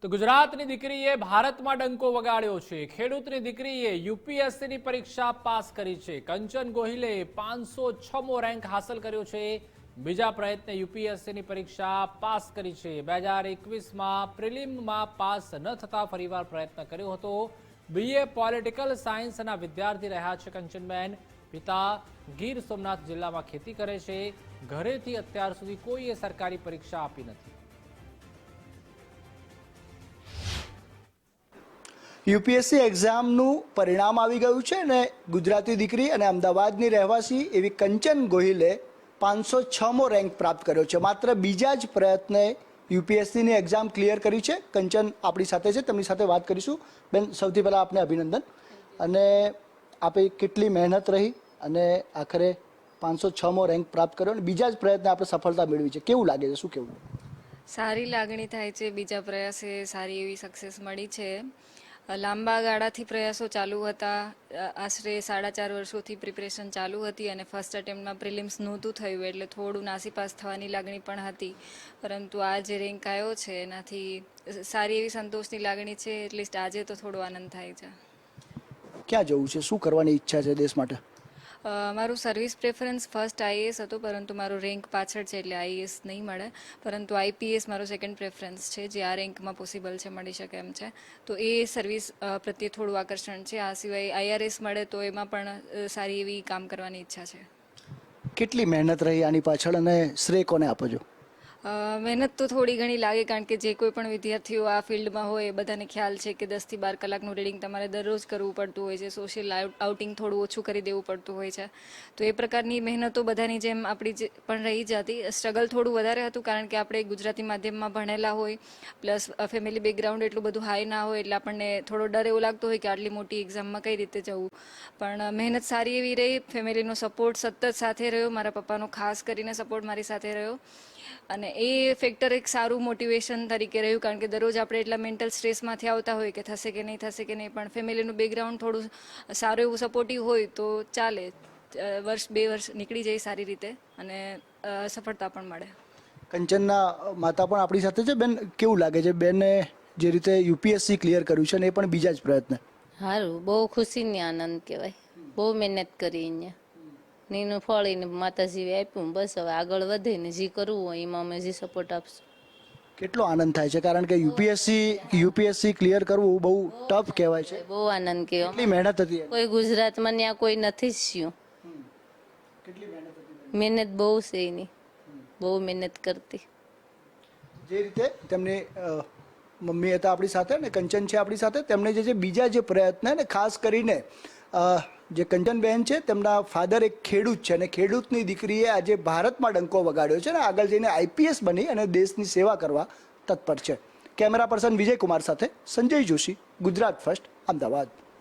તો ગુજરાતની દીકરીએ ભારતમાં ડંકો વગાડ્યો છે। ખેડૂતની દીકરીએ યુપીએસસીની પરીક્ષા પાસ કરી છે। કંચન ગોહિલે 506મો રેન્ક હાંસલ કર્યો છે। બીજા પ્રયત્ને યુપીએસસીની પરીક્ષા પાસ કરી છે। 2021માં પ્રિલિમમાં પાસ ન થતા ફરીવાર પ્રયત્ન કર્યો હતો। બીએ પોલિટિકલ સાયન્સના વિદ્યાર્થી રહ્યા છે કંચનબેન। પિતા ગીર સોમનાથ જિલ્લામાં ખેતી કરે છે। ઘરેથી અત્યાર સુધી કોઈએ સરકારી પરીક્ષા આપી નથી। યુપીએસસી એક્ઝામનું પરિણામ આવી ગયું છે અને ગુજરાતી દીકરી અને અમદાવાદની રહેવાસી એવી કંચન ગોહિલે 506મો રેન્ક પ્રાપ્ત કર્યો છે। માત્ર બીજા જ પ્રયત્ને યુપીએસસીની એક્ઝામ ક્લિયર કરી છે। કંચન આપણી સાથે છે, તેમની સાથે વાત કરીશું। બેન, સૌથી પહેલાં આપને અભિનંદન। અને આપે કેટલી મહેનત રહી અને આખરે 506મો રેન્ક પ્રાપ્ત કર્યો અને બીજા જ પ્રયત્ને આપણે સફળતા મેળવી છે, કેવું લાગે છે, શું કહેવું? સારી લાગણી થાય છે। બીજા પ્રયાસે સારી એવી સક્સેસ મળી છે। લાંબા ગાળાથી પ્રયાસો ચાલુ હતા। આશરે 4.5 વર્ષોથી પ્રિપરેશન ચાલુ હતી અને ફર્સ્ટ અટેમ્પ્ટમાં પ્રિલિમ્સ નહોતું થયું એટલે થોડું નાસીપાસ થવાની લાગણી પણ હતી, પરંતુ આ જે રેન્ક આવ્યો છે એનાથી સારી એવી સંતોષની લાગણી છે। એટલીસ્ટ આજે તો થોડો આનંદ થાય છે। ક્યાં જવું છે, શું કરવાની ઈચ્છા છે દેશ માટે? મારું સર્વિસ પ્રેફરન્સ ફર્સ્ટ આઈએએસ હતું, પરંતુ મારો રેન્ક પાછળ છે એટલે આઈએએસ નહીં મળે, પરંતુ આઈપીએસ મારો સેકન્ડ પ્રેફરન્સ છે, જે આ રેન્કમાં પોસિબલ છે, મળી શકે એમ છે। તો એ સર્વિસ પ્રત્યે થોડું આકર્ષણ છે। આ સિવાય આઈઆરએસ મળે તો એમાં પણ સારી એવી કામ કરવાની ઈચ્છા છે। કેટલી મહેનત રહી આની પાછળ અને શ્રેય કોને આપો છો? મહેનત તો થોડી ઘણી લાગે, કારણ કે જે કોઈ પણ વિદ્યાર્થીઓ આ ફિલ્ડમાં હોય એ બધાને ખ્યાલ છે કે 10 થી 12 કલાકનું રીડિંગ તમારે દરરોજ કરવું પડતું હોય છે। સોશિયલ આઉટિંગ થોડું ઓછું કરી દેવું પડતું હોય છે। તો એ પ્રકારની મહેનતો બધાની જેમ આપણી પણ રહી જતી। સ્ટ્રગલ થોડું વધારે હતું, કારણ કે આપણે ગુજરાતી માધ્યમમાં ભણેલા હોય, પ્લસ ફેમિલી બેકગ્રાઉન્ડ એટલું બધું હાઈ ના હોય, એટલે આપણને થોડો ડર એવો લાગતો હોય કે આટલી મોટી એક્ઝામમાં કઈ રીતે જવું। પણ મહેનત સારી એવી રહી। ફેમિલીનો સપોર્ટ સતત સાથે રહ્યો, મારા પપ્પાનો ખાસ કરીને સપોર્ટ મારી સાથે રહ્યો, અને એ ફેક્ટર એક સારું મોટિવેશન તરીકે રહ્યું, કારણ કે દરરોજ આપણે એટલા મેન્ટલ સ્ટ્રેસમાંથી આવતા હોય કે થશે કે નહીં, પણ ફેમિલીનું બેકગ્રાઉન્ડ થોડું સારું એવું સપોર્ટિવ હોય તો ચાલે। વર્ષ 2 વર્ષ નીકળી જાય સારી રીતે અને સફળતા પણ મળે। કંચનના માતા પણ આપણી સાથે છે। બેન, કેવું લાગે છે બેને જે રીતે યુપીએસસી ક્લિયર કર્યું છે ને એ પણ બીજા જ પ્રયત્ન? સારું, બહુ ખુશીની આનંદ કહેવાય। બહુ મહેનત કરી અહીંયા, નીનું ફળ એને માતાજીએ આપ્યું। બસ હવે આગળ વધે ને જે કરવું હોય એમાં અમે જે સપોર્ટ આપશું। કેટલો આનંદ થાય છે, કારણ કે યુપીએસસી ક્લિયર કરવું બહુ ટફ કહેવાય છે। બહુ આનંદ કેટલી કહેવાય। મહેનત હતી? કોઈ ગુજરાતમાં ત્યાં કોઈ નથી જ થયું। કેટલી મહેનત હતી? મહેનત બહુ છે એની, બહુ મહેનત કરતી। જે રીતે તેમની મમ્મી હતા આપણી સાથે ને કંચન છે આપણી સાથે, તેમણે જે બીજા જે પ્રયત્ન ને ખાસ કરીને જે કંચનબેન છે તેમના ફાધર એક ખેડૂત છે અને ખેડૂતની દીકરીએ આજે ભારતમાં ડંકો વગાડ્યો છે અને આગળ જઈને આઈપીએસ બની અને દેશની સેવા કરવા તત્પર છે। કેમેરા પર્સન વિજય કુમાર સાથે સંજય જોશી, ગુજરાત ફર્સ્ટ, અમદાવાદ।